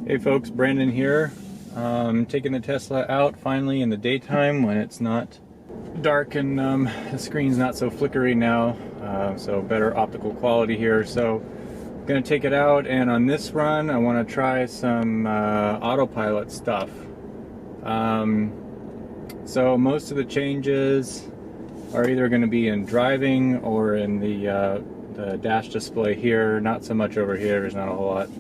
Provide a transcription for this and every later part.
Hey folks, Brandon here. Taking the Tesla out finally in the daytime when it's not dark and the screen's not so flickery now, so better optical quality here. So I'm gonna take it out, and on this run I want to try some Autopilot stuff. So most of the changes are either going to be in driving or in the dash display here. Not so much over here, there's not a whole lot.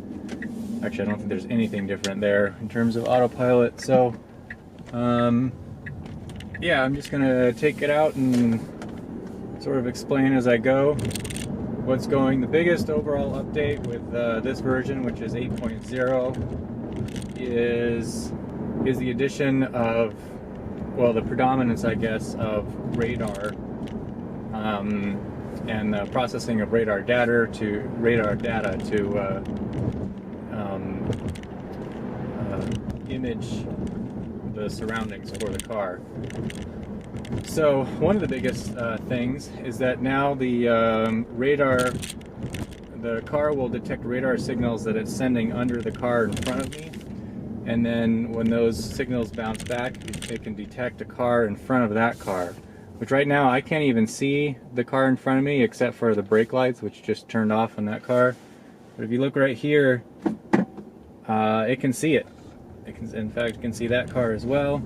Actually, I don't think there's anything different there in terms of Autopilot. So, yeah, I'm just gonna take it out and sort of explain as I go what's going. The biggest overall update with this version, which is 8.0, is the addition of, well, the predominance, I guess, of radar and the processing of radar data to image the surroundings for the car. So one of the biggest things is that now the car will detect radar signals that it's sending under the car in front of me, and then when those signals bounce back, it can detect a car in front of that car, which right now I can't even see the car in front of me except for the brake lights, which just turned off on that car. But if you look right here, it can see it. In fact, it can see that car as well.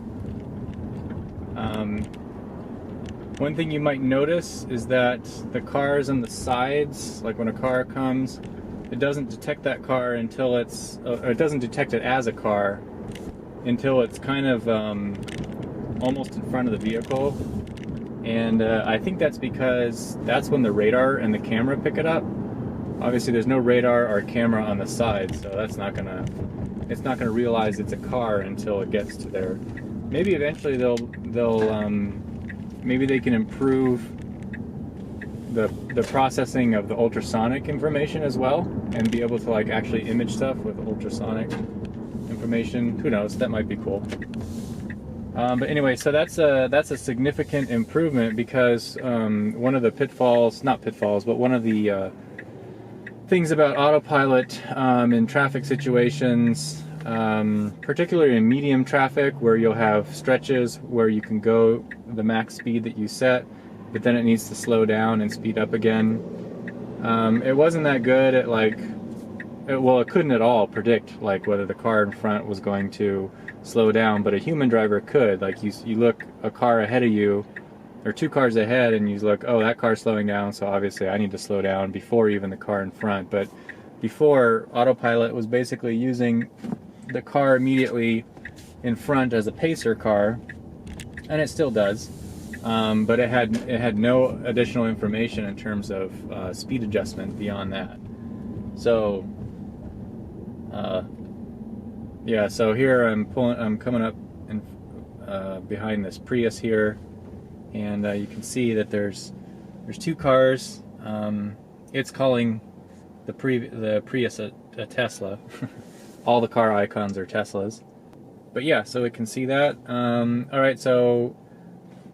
One thing you might notice is that the cars on the sides, like when a car comes, it doesn't detect that car until it's, or it doesn't detect it as a car until it's kind of almost in front of the vehicle. And I think that's because that's when the radar and the camera pick it up. Obviously there's no radar or camera on the side, so that's not gonna, it's not gonna realize it's a car until it gets to there. Maybe eventually maybe they can improve the processing of the ultrasonic information as well, and be able to like actually image stuff with ultrasonic information. Who knows? That might be cool. But anyway, so that's a significant improvement, because one of the pitfalls, not pitfalls, but one of the things about Autopilot in traffic situations, particularly in medium traffic, where you'll have stretches where you can go the max speed that you set, but then it needs to slow down and speed up again. It wasn't that good at it couldn't at all predict like whether the car in front was going to slow down, but a human driver could. Like you look a car ahead of you, or two cars ahead, and you look, oh, that car's slowing down, so obviously I need to slow down before even the car in front. But before, Autopilot was basically using the car immediately in front as a pacer car, and it still does, but it had no additional information in terms of speed adjustment beyond that. So yeah, so here I'm coming up behind this Prius here, and you can see that there's two cars. It's calling the Prius a Tesla. All the car icons are Teslas. But yeah, so it can see that. Alright, so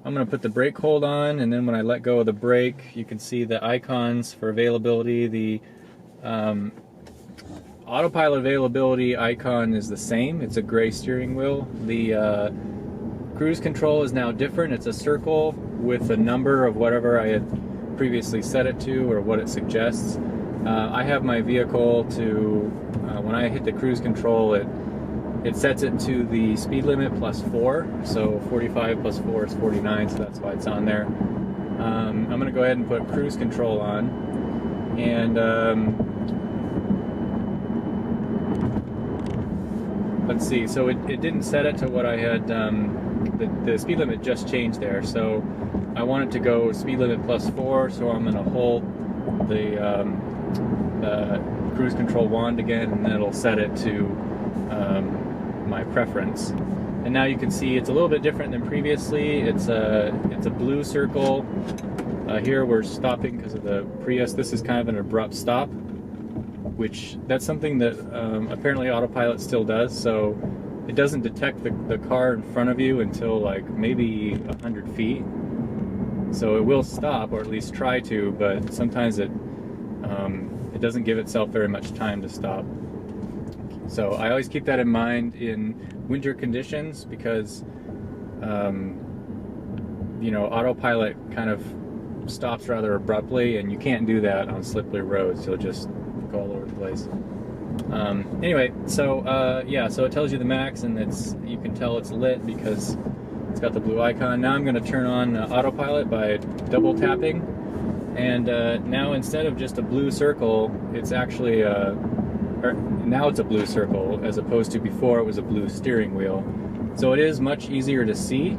I'm going to put the brake hold on, and then when I let go of the brake, you can see the icons for availability. The Autopilot availability icon is the same. It's a gray steering wheel. The cruise control is now different. It's a circle with a number of whatever I had previously set it to, or what it suggests. I have my vehicle to, when I hit the cruise control, it sets it to the speed limit plus 4, so 45 plus 4 is 49, so that's why it's on there. I'm going to go ahead and put cruise control on, and let's see, so it didn't set it to what I had, the speed limit just changed there, so I want it to go speed limit plus 4, so I'm going to hold the cruise control wand again, and then it'll set it to my preference. And now you can see it's a little bit different than previously. It's a blue circle. Here we're stopping because of the Prius. This is kind of an abrupt stop, which that's something that apparently Autopilot still does. So it doesn't detect the car in front of you until like maybe 100 feet. So it will stop, or at least try to, but sometimes it doesn't give itself very much time to stop. So I always keep that in mind in winter conditions because, you know, autopilot kind of stops rather abruptly, and you can't do that on slippery roads. You'll just go all over the place. Anyway, so yeah, so it tells you the max, and you can tell it's lit because it's got the blue icon. Now I'm going to turn on autopilot by double tapping, and now instead of just a blue circle, it's actually now it's a blue circle as opposed to before it was a blue steering wheel. So it is much easier to see.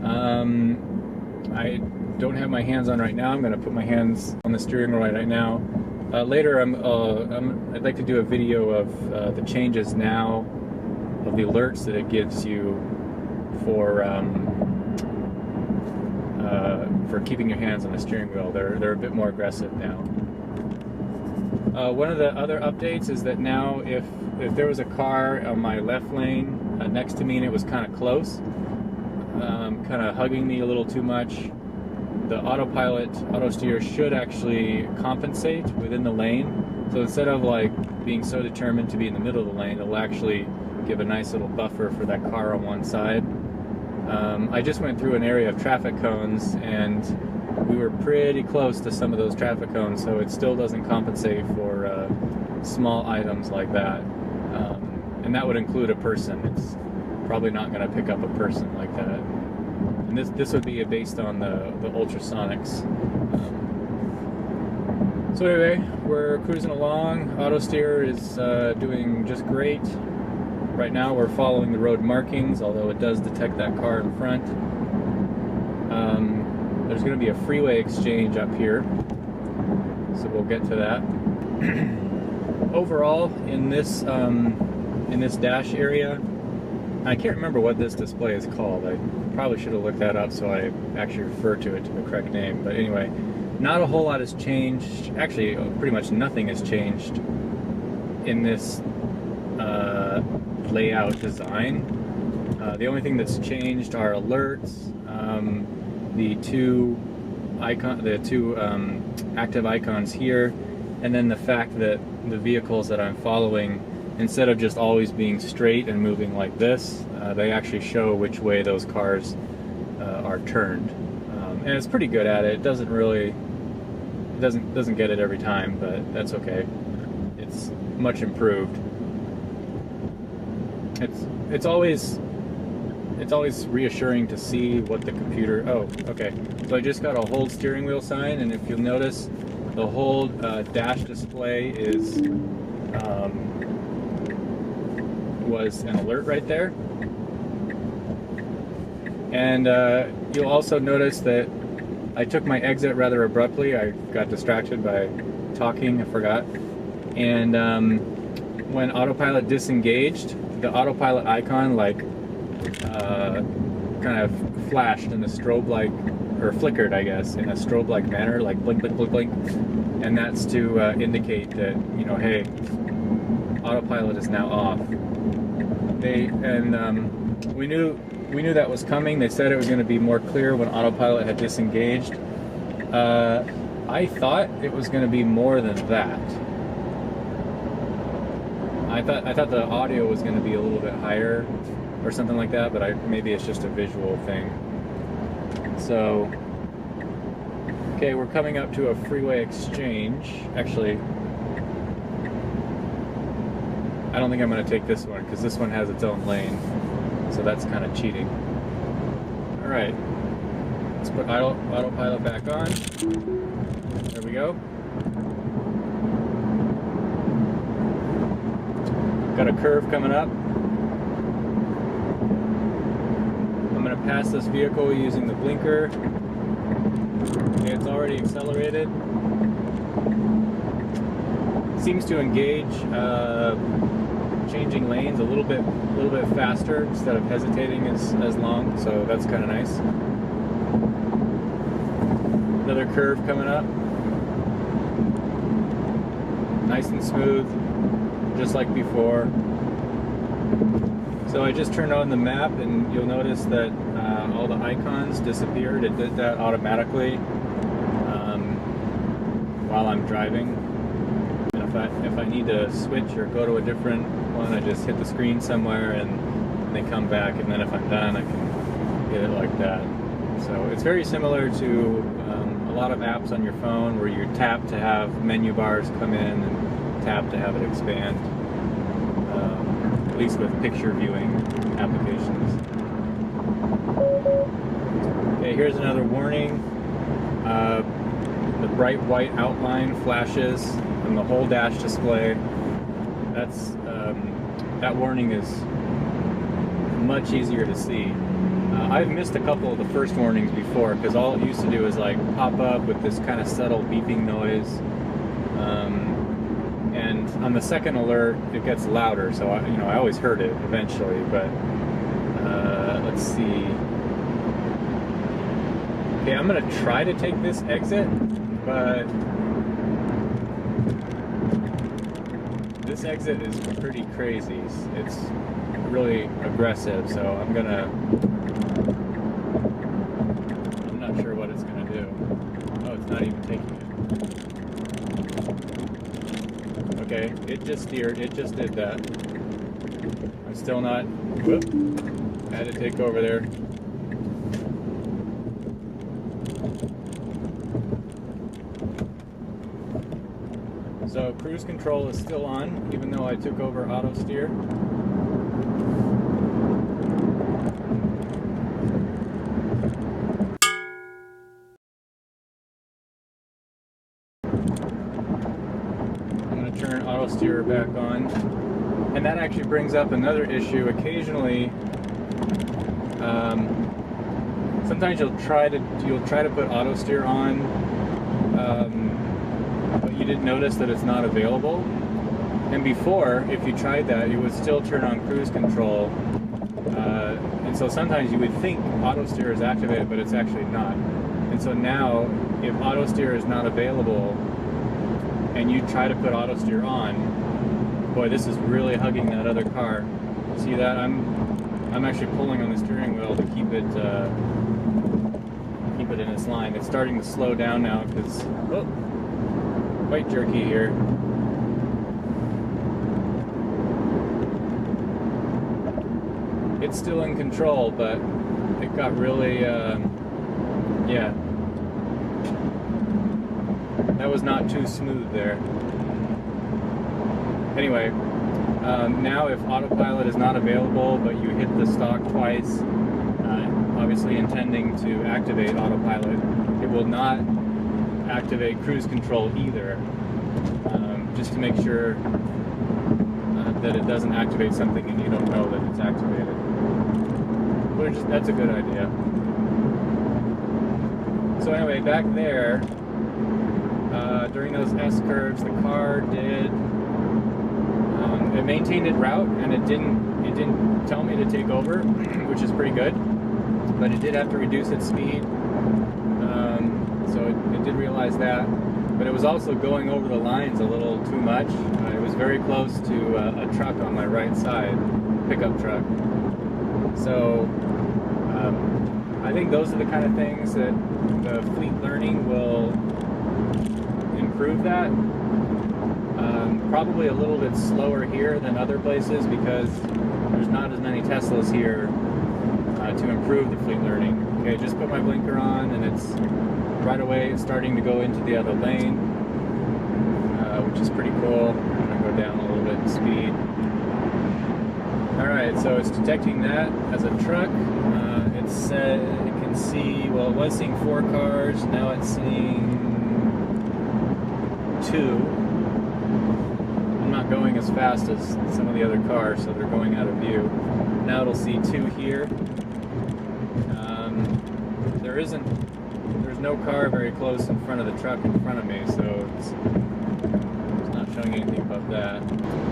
I don't have my hands on right now. I'm going to put my hands on the steering wheel right now. Later, I'd like to do a video of the changes now, of the alerts that it gives you for keeping your hands on the steering wheel. They're a bit more aggressive now. One of the other updates is that now if there was a car on my left lane next to me and it was kind of close, kind of hugging me a little too much, the autopilot Autosteer should actually compensate within the lane. So instead of like being so determined to be in the middle of the lane, it'll actually give a nice little buffer for that car on one side. I just went through an area of traffic cones, and we were pretty close to some of those traffic cones, so it still doesn't compensate for small items like that. And that would include a person. It's probably not going to pick up a person like that. And this would be based on the ultrasonics. So anyway, we're cruising along. Autosteer is doing just great. Right now we're following the road markings, although it does detect that car in front. There's going to be a freeway exchange up here, so we'll get to that. Overall, in this dash area, I can't remember what this display is called. I probably should have looked that up so I actually refer to it to the correct name. But anyway, not a whole lot has changed. Actually, pretty much nothing has changed in this layout design. The only thing that's changed are alerts, the two active icons here, and then the fact that the vehicles that I'm following, instead of just always being straight and moving like this, they actually show which way those cars are turned, and it's pretty good at it. It doesn't get it every time, but that's okay. It's much improved. It's always reassuring to see what the computer. Oh, okay. So I just got a hold steering wheel sign, and if you'll notice, the whole dash display was an alert right there. And you'll also notice that I took my exit rather abruptly. I got distracted by talking, I forgot. And when autopilot disengaged, the autopilot icon kind of flashed in a strobe-like, or flickered, I guess, in a strobe-like manner, like blink, blink, blink, blink. And that's to indicate that, you know, hey, autopilot is now off. We knew that was coming. They said it was going to be more clear when autopilot had disengaged. I thought it was going to be more than that. I thought the audio was going to be a little bit higher or something like that, but maybe it's just a visual thing. So, okay, we're coming up to a freeway exchange. Actually, I don't think I'm going to take this one because this one has its own lane, so that's kind of cheating. All right, let's put autopilot back on. There we go. Got a curve coming up. I'm going to pass this vehicle using the blinker. Okay, it's already accelerated. Seems to engage changing lanes a little bit faster instead of hesitating as long, so that's kind of nice. Another curve coming up. Nice and smooth, just like before. So I just turned on the map, and you'll notice that all the icons disappeared. It did that automatically while I'm driving. And if if I need to switch or go to a different one, I just hit the screen somewhere and they come back, and then if I'm done, I can get it like that. So it's very similar to a lot of apps on your phone where you tap to have menu bars come in and tap to have it expand, at least with picture viewing applications. Okay, here's another warning. The bright white outline flashes on the whole dash display. That's that warning is much easier to see. I've missed a couple of the first warnings before because all it used to do is like pop up with this kind of subtle beeping noise, and on the second alert it gets louder. So I always heard it eventually, but let's see. Okay, I'm gonna try to take this exit, but this exit is pretty crazy. It's really aggressive, so I'm not sure what it's gonna do. Oh, it's not even taking it. Okay, it just steered, it just did that. I'm still not, whoop, I had to take over there. So cruise control is still on, even though I took over Autosteer. I'm going to turn Autosteer back on. And that actually brings up another issue. Occasionally, sometimes you'll try to put Autosteer on, but you didn't notice that it's not available. And before, if you tried that, you would still turn on cruise control. And so sometimes you would think Autosteer is activated, but it's actually not. And so now, if Autosteer is not available, and you try to put Autosteer on, boy, this is really hugging that other car. See that? I'm actually pulling on the steering wheel to keep it in its line. It's starting to slow down now because quite jerky here. It's still in control, but it got really yeah. That was not too smooth there. Anyway, now if Autopilot is not available, but you hit the stalk twice, obviously intending to activate Autopilot, it will not activate cruise control either, just to make sure that it doesn't activate something and you don't know that it's activated. That's a good idea. So anyway, back there, during those S-curves, the car did, it maintained its route, and it didn't tell me to take over, which is pretty good, but it did have to reduce its speed, so it did realize that, but it was also going over the lines a little too much. It was very close to a truck on my right side, pickup truck, so I think those are the kind of things that the fleet learning will improve that. Probably a little bit slower here than other places because there's not as many Teslas here to improve the fleet learning. Okay, just put my blinker on and it's right away starting to go into the other lane, which is pretty cool. I'm going to go down a little bit in speed. Alright, so it's detecting that as a truck. It said it can see, well, it was seeing 4 cars, now it's seeing 2. I'm not going as fast as some of the other cars, so they're going out of view. Now it'll see 2 here. There's no car very close in front of the truck in front of me, so it's not showing anything about that.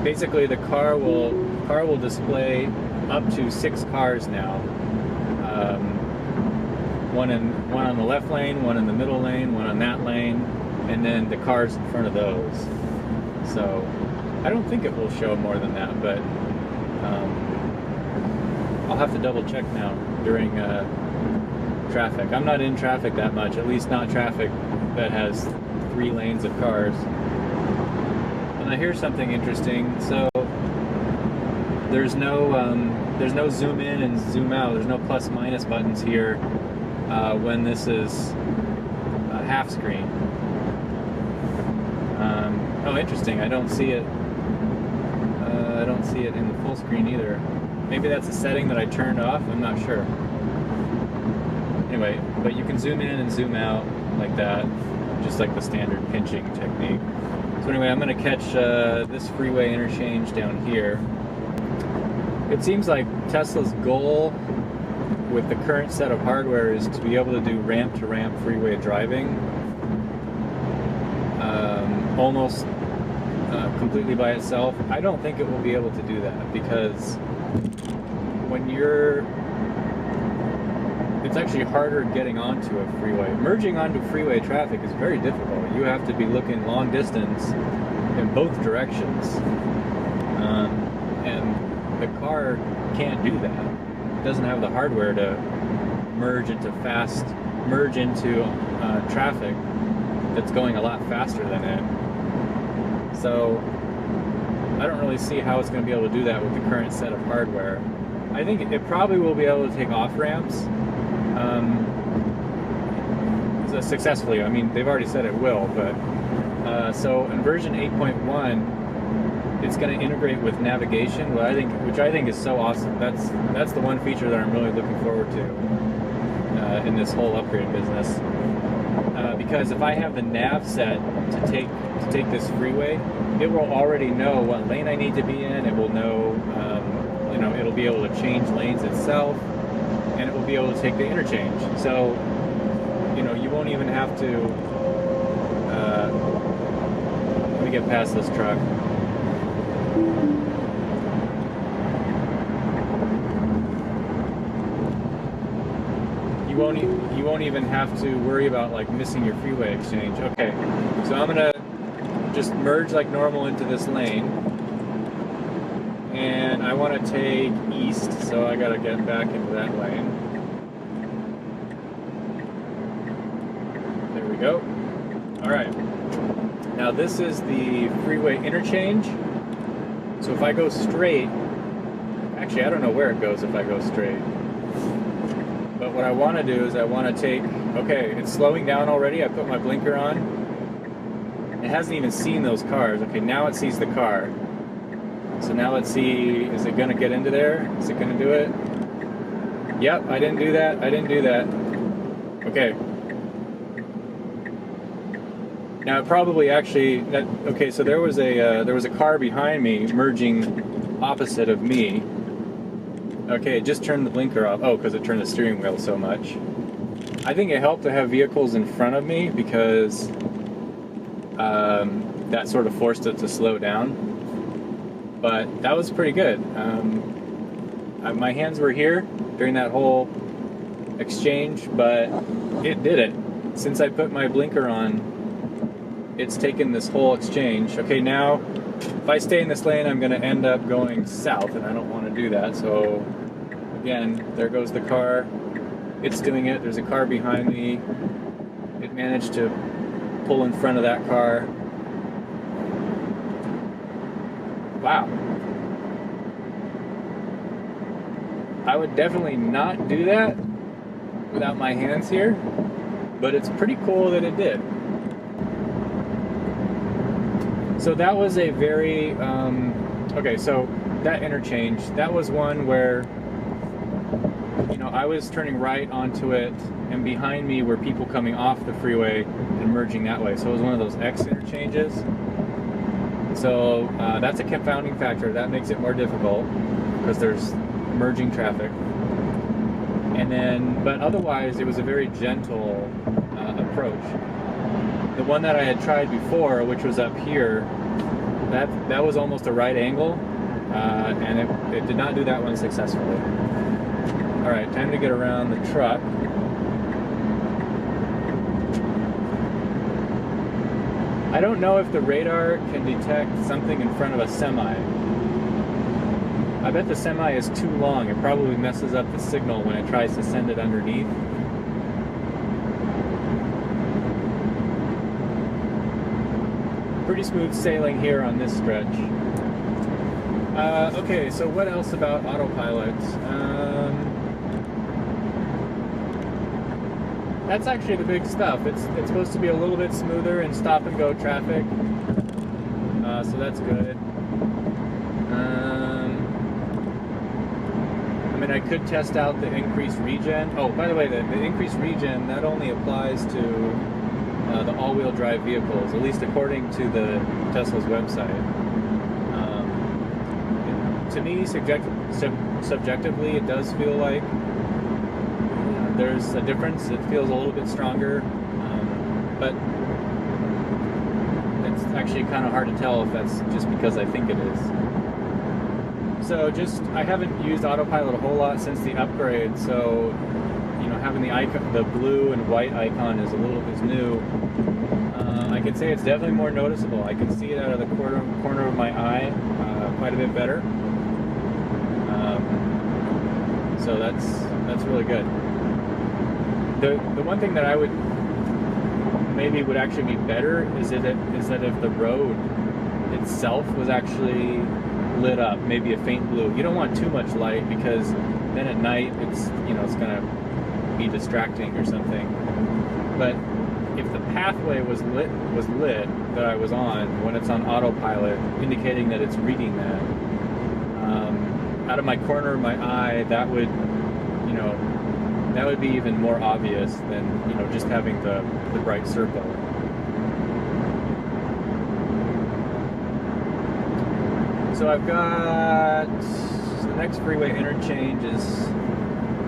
Basically, the car will display up to 6 cars now. One on the left lane, one in the middle lane, one on that lane, and then the cars in front of those. So I don't think it will show more than that, but I'll have to double check now during traffic. I'm not in traffic that much, at least not traffic that has 3 lanes of cars. now here's something interesting. So there's no zoom in and zoom out. There's no plus minus buttons here when this is half screen. Oh, interesting. I don't see it. I don't see it in the full screen either. Maybe that's a setting that I turned off. I'm not sure. Anyway, but you can zoom in and zoom out like that, just like the standard pinching technique. So anyway, I'm going to catch this freeway interchange down here. It seems like Tesla's goal with the current set of hardware is to be able to do ramp-to-ramp freeway driving almost completely by itself. I don't think it will be able to do that, because when it's actually harder getting onto a freeway. Merging onto freeway traffic is very difficult. You have to be looking long distance in both directions, and the car can't do that. It doesn't have the hardware to merge into traffic that's going a lot faster than it. So I don't really see how it's going to be able to do that with the current set of hardware. I think it probably will be able to take off ramps successfully. I mean, they've already said it will, but so in version 8.1, it's going to integrate with navigation, which I think is so awesome. That's the one feature that I'm really looking forward to in this whole upgrade business. Because if I have the nav set to take this freeway, it will already know what lane I need to be in. It will know, it'll be able to change lanes itself, and it will be able to take the interchange. So, you won't even have to. Let me get past this truck. You won't even have to worry about like missing your freeway exchange. Okay, so I'm gonna just merge like normal into this lane, and I want to take east, so I gotta get back into that lane. There we go. All right. Now this is the freeway interchange. So if I go straight, actually I don't know where it goes if I go straight. But what I want to do is I want to take, okay, it's slowing down already. I put my blinker on. It hasn't even seen those cars. Okay, now it sees the car. So now let's see, is it going to get into there? Is it going to do it? Yep, I didn't do that. I didn't do that. Okay. Now it probably actually, okay, so there was a car behind me merging opposite of me. Okay, it just turned the blinker off. Oh, because it turned the steering wheel so much. I think it helped to have vehicles in front of me, because that sort of forced it to slow down. But that was pretty good. My hands were here during that whole exchange, but it did it. Since I put my blinker on, it's taken this whole exchange. Okay, now if I stay in this lane, I'm going to end up going south, and I don't want to do that. So again, there goes the car. It's doing it. There's a car behind me. It managed to pull in front of that car. Wow. I would definitely not do that without my hands here, but it's pretty cool that it did. So that was a very, okay, so that interchange, that was one where, I was turning right onto it, and behind me were people coming off the freeway and merging that way. So it was one of those X interchanges. So that's a confounding factor. That makes it more difficult, because there's merging traffic. And then, but otherwise, it was a very gentle approach. The one that I had tried before, which was up here, that was almost a right angle, and it did not do that one successfully. All right, time to get around the truck. I don't know if the radar can detect something in front of a semi. I bet the semi is too long. It probably messes up the signal when it tries to send it underneath. pretty smooth sailing here on this stretch. Okay, so what else about Autopilot? That's actually the big stuff. It's supposed to be a little bit smoother in stop and go traffic, so that's good. I mean, I could test out the increased regen. Oh, by the way, the increased regen, that only applies to the all-wheel drive vehicles, at least according to the Tesla's website. To me, subjectively, it does feel like there's a difference. It feels a little bit stronger, but it's actually kind of hard to tell if that's just because I think it is. So I haven't used Autopilot a whole lot since the upgrade, so having the icon, the blue and white icon is new. I can say it's definitely more noticeable. I can see it out of the corner of my eye quite a bit better. So that's really good. The one thing that I would actually be better is that if the road itself was actually lit up, maybe a faint blue. You don't want too much light because then at night it's gonna be distracting or something. But if the pathway was lit that I was on when it's on Autopilot, indicating that it's reading that, out of my corner of my eye, that would be even more obvious than just having the bright circle. So I've got the next freeway interchange is,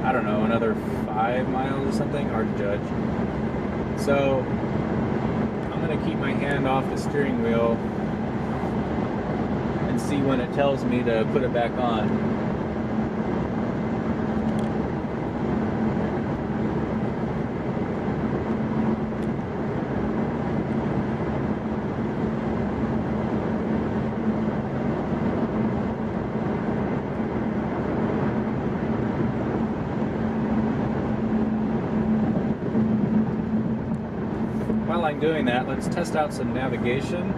I don't know, another 5 miles or something, hard to judge. So I'm going to keep my hand off the steering wheel and see when it tells me to put it back on. While I'm doing that, let's test out some navigation.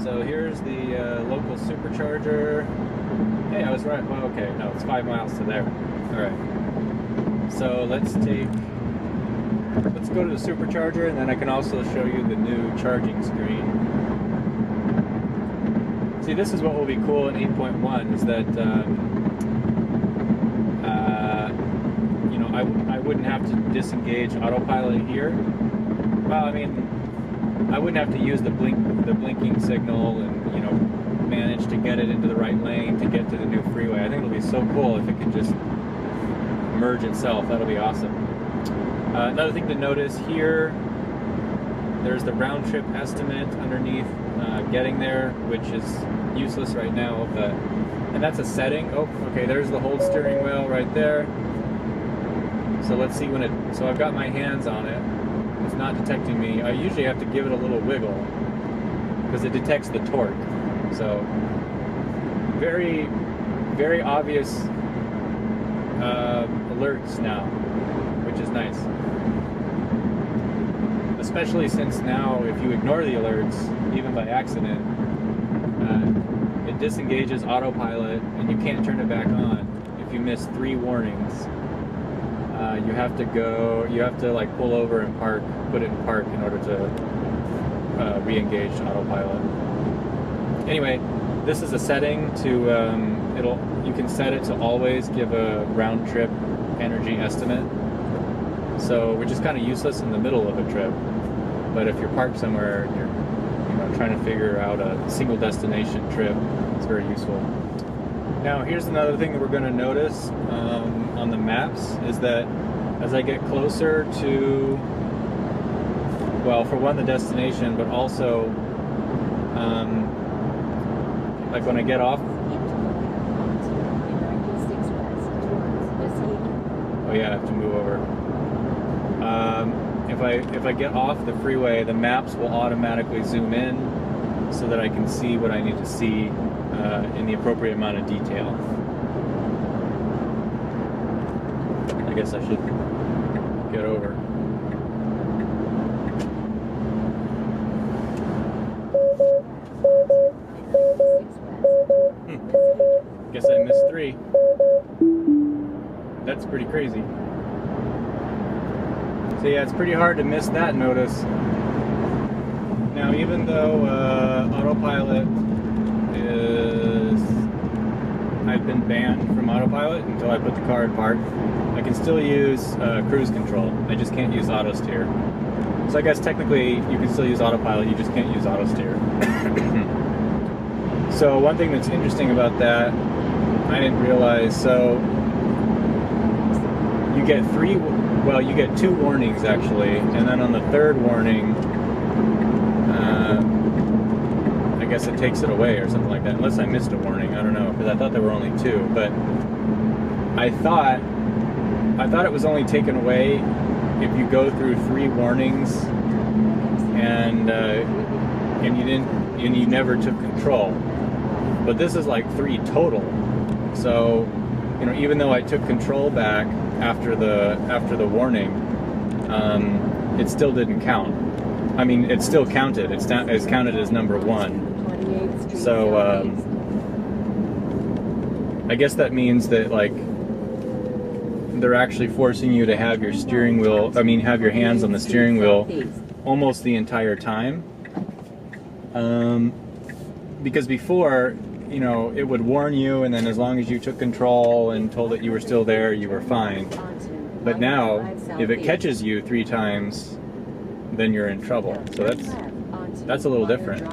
So here's the local supercharger. Hey, I was right. Well, okay, no, it's 5 miles to there. All right. So let's go to the supercharger, and then I can also show you the new charging screen. See, this is what will be cool in 8.1 is that I wouldn't have to disengage Autopilot here. Well, I mean, I wouldn't have to use the blinking signal and manage to get it into the right lane to get to the new freeway. I think it'll be so cool if it can just merge itself. That'll be awesome. Another thing to notice here, there's the round trip estimate underneath getting there, which is useless right now, and that's a setting. Oh, okay, there's the hold steering wheel right there. So let's see so I've got my hands on it. It's not detecting me. I usually have to give it a little wiggle because it detects the torque. So very, very obvious alerts now, which is nice. Especially since now, if you ignore the alerts, even by accident, it disengages Autopilot and you can't turn it back on if you miss 3 warnings. You have to like pull over and put it in park in order to re-engage Autopilot. Anyway, this is a setting to, you can set it to always give a round trip energy estimate. So, which is kind of useless in the middle of a trip. But if you're parked somewhere and you're trying to figure out a single destination trip, it's very useful. Now, here's another thing that we're going to notice on the maps is that as I get closer to, well, for one, the destination, but also, like when I get off. Oh yeah, I have to move over. If I get off the freeway, the maps will automatically zoom in so that I can see what I need to see in the appropriate amount of detail. I guess I should get over. That's pretty crazy. So yeah, it's pretty hard to miss that notice. Now, even though Autopilot is... I've been banned from Autopilot until I put the car in park, I can still use cruise control. I just can't use Autosteer. So I guess technically you can still use Autopilot, you just can't use Autosteer. So one thing that's interesting about that, I didn't realize, so you get you get 2 warnings actually, and then on the 3rd warning, I guess it takes it away or something like that, unless I missed a warning, I don't know, because I thought there were only 2, but I thought it was only taken away if you go through 3 warnings and you never took control. But this is like 3 total. So, you know, even though I took control back after the warning, it still didn't count. I mean, it still counted. It's counted as number 1. So, I guess that means that, like, they're actually forcing you to have your steering wheel, have your hands on the steering wheel almost the entire time. Because before, you know, it would warn you, and then as long as you took control and told it you were still there, you were fine. But now, if it catches you 3 times, then you're in trouble. So that's a little different.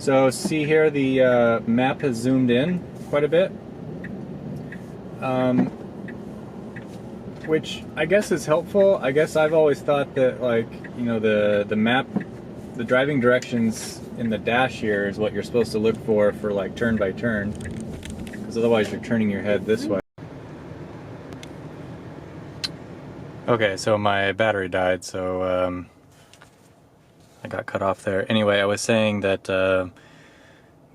So see here, the map has zoomed in quite a bit, which I guess is helpful. I guess I've always thought that, like, you know, the map, the driving directions in the dash here is what you're supposed to look for like turn by turn, because otherwise you're turning your head this way. Okay, so my battery died, so I got cut off there. Anyway, I was saying that the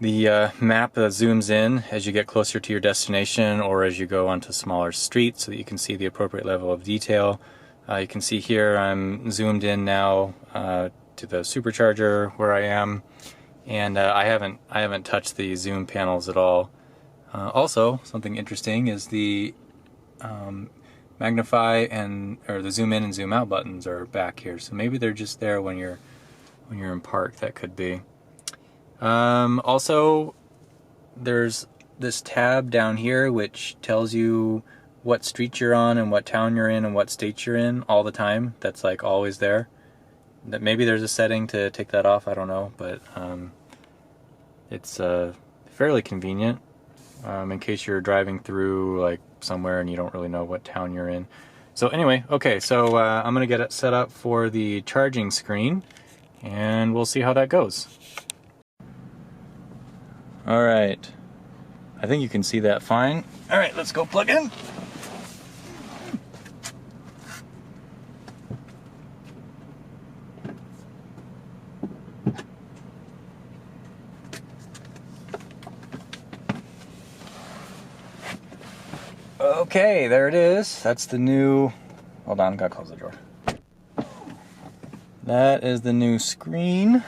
map zooms in as you get closer to your destination or as you go onto smaller streets so that you can see the appropriate level of detail. You can see here I'm zoomed in now to the supercharger where I am, and I haven't touched the zoom panels at all. Also, something interesting is the magnify or the zoom in and zoom out buttons are back here, so maybe they're just there when you're in park. That could be. Also, there's this tab down here which tells you what street you're on and what town you're in and what state you're in all the time. That's like always there. That maybe there's a setting to take that off, I don't know, but it's fairly convenient in case you're driving through like somewhere and you don't really know what town you're in. So anyway, okay, so I'm gonna get it set up for the charging screen and we'll see how that goes. All right, I think you can see that fine. All right, let's go plug in. Okay, there it is. That's the new, hold on, gotta close the door. That is the new screen.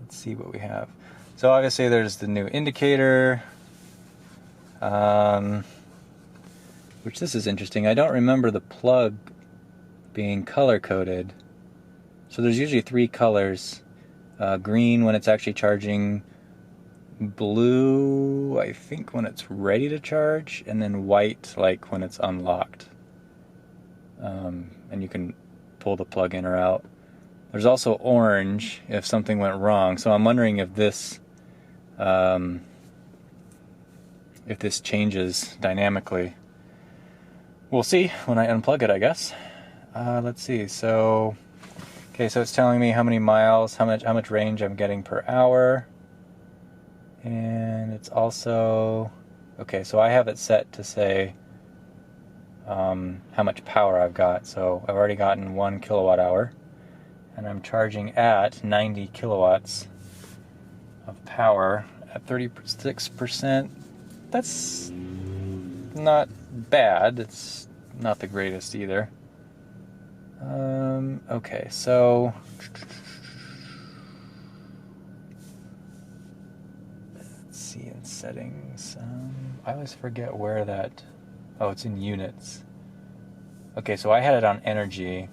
Let's see what we have. So obviously there's the new indicator, which this is interesting. I don't remember the plug being color coded. So there's usually 3 colors. Green when it's actually charging, blue I think when it's ready to charge, and then white like when it's unlocked. And you can pull the plug in or out. There's also orange if something went wrong. So I'm wondering if this changes dynamically. We'll see when I unplug it, I guess. Let's see. So okay, so it's telling me how many miles, how much range I'm getting per hour. And it's also, okay, so I have it set to say how much power I've got. So I've already gotten 1 kilowatt hour, and I'm charging at 90 kilowatts of power at 36%. That's not bad. It's not the greatest either. Okay, so let's see in settings. I always forget where that... Oh, it's in units. Okay, so I had it on energy.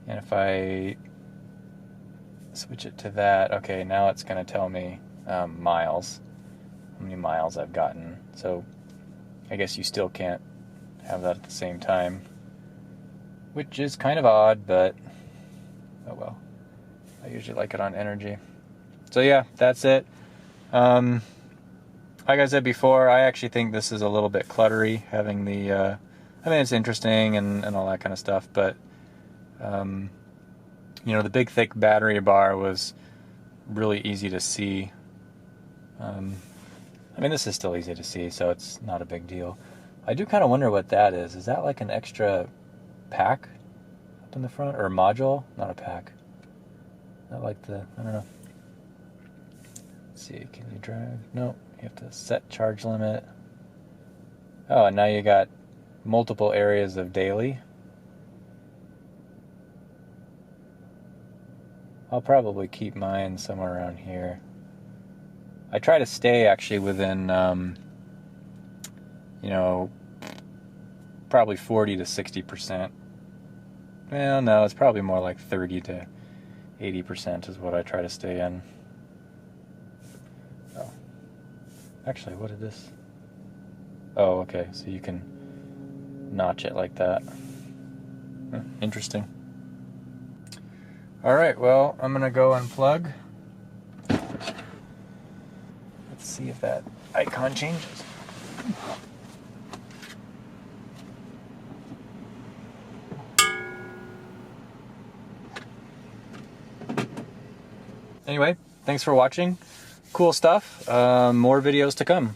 And if I switch it to that, okay, now it's going to tell me miles. How many miles I've gotten. So I guess you still can't have that at the same time. Which is kind of odd, but oh well. I usually like it on energy. So yeah, that's it. Like I said before, I actually think this is a little bit cluttery, having the, I mean, it's interesting and all that kind of stuff, but, you know, the big thick battery bar was really easy to see. I mean, this is still easy to see, so it's not a big deal. I do kind of wonder what that is. Is that like an extra pack up in the front, or a module? Not a pack. Not like the, I don't know. Let's see, can you drive? No, you have to set charge limit. Oh, and now you got multiple areas of daily. I'll probably keep mine somewhere around here. I try to stay actually within, you know, probably 40 to 60%. Well, no, it's probably more like 30 to 80% is what I try to stay in. Oh. Actually, what is this? Oh, okay, so you can notch it like that. Interesting. Alright, well, I'm gonna go unplug. Let's see if that icon changes. Anyway, thanks for watching. Cool stuff. More videos to come.